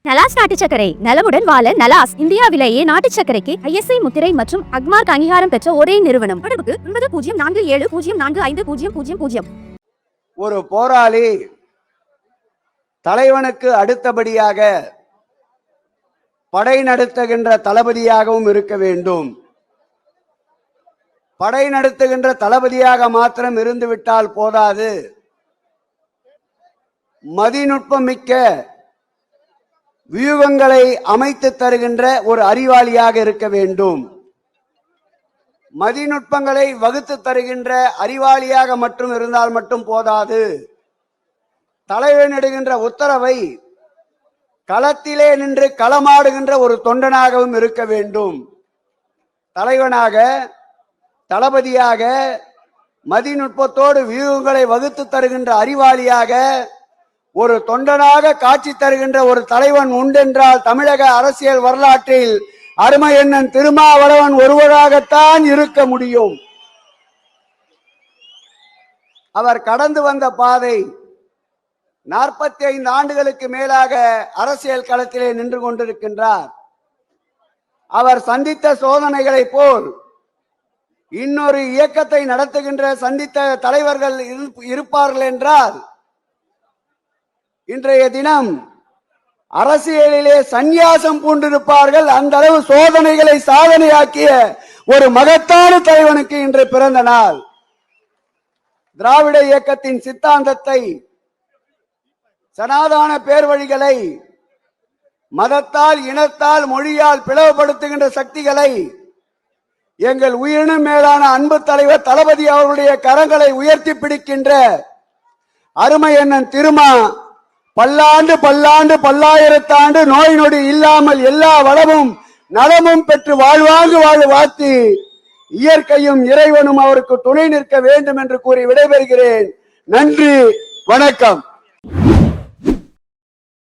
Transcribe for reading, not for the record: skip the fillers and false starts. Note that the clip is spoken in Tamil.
நலாஸ் நாட்டு சர்க்கரை நலமுடன் வாழ நலாஸ் இந்தியாவிலேயே நாட்டு சர்க்கரைக்கு ISI முத்திரை மற்றும் அக்மார்க் அங்கீகாரம் பெற்ற ஒரே நிறுவனம். தொடர்புக்கு 9047045000. ஒரு போராளி தலைவனுக்கு அடுத்தபடியாக படை நடத்துகின்ற தளபதியாகவும் இருக்க வேண்டும். படை நடத்துகின்ற தளபதியாக மாத்திரம் இருந்துவிட்டால் போதாது, மதிநுட்பம் மிக்க வியூகங்களை அமைத்து தருகின்ற ஒரு அறிவாளியாக இருக்க வேண்டும். மதிநுட்பங்களை வகுத்து தருகின்ற அறிவாளியாக மட்டும் இருந்தால் மட்டும் போதாது, தலைவனிடுகின்ற உத்தரவை களத்திலே நின்று களமாடுகின்ற ஒரு தொண்டனாகவும் இருக்க வேண்டும். தலைவனாக தளபதியாக மதிநுட்பத்தோடு வியூகங்களை வகுத்து தருகின்ற அறிவாளியாக ஒரு தொண்டனாக காட்சி தருகின்ற ஒரு தலைவன் உண்டென்றால் தமிழக அரசியல் வரலாற்றில் அருமை அண்ணன் திருமாவளவன் ஒருவராகத்தான் இருக்க முடியும். அவர் கடந்து வந்த பாதை 45 ஆண்டுகளுக்கு மேலாக அரசியல் களத்திலே நின்று கொண்டிருக்கின்றார். அவர் சந்தித்த சோதனைகளை போல் இன்னொரு இயக்கத்தை நடத்துகின்ற சந்தித்த தலைவர்கள் இருப்பார்கள் என்றால் இன்றைய தினம் அரசியலிலே சந்நியாசம் பூண்டிருப்பார்கள். அந்த அளவு சோதனைகளை சாதனையாக்கிய ஒரு மகத்தான தலைவனுக்கு இன்று பிறந்த நாள். திராவிட இயக்கத்தின் சித்தாந்தத்தை, சனாதன பேர்வழிகளை, மதத்தால் இனத்தால் மொழியால் பிளவுபடுத்துகின்ற சக்திகளை எங்கள் உயிரினும் மேலான அன்பு தலைவர் தளபதி அவருடைய கரங்களை உயர்த்தி பிடிக்கின்ற அருமை அண்ணன் திருமா பல்லாண்டு பல்லாண்டு பல்லாயிரத்தாண்டு நோய் நொடி இல்லாமல் எல்லா வளமும் நலமும் பெற்று வாழ்வாங்கு வாழ வாழ்த்தி இயற்கையும் இறைவனும் அவருக்கு துணை நிற்க வேண்டும் என்று கூறி விடைபெறுகிறேன். நன்றி, வணக்கம்.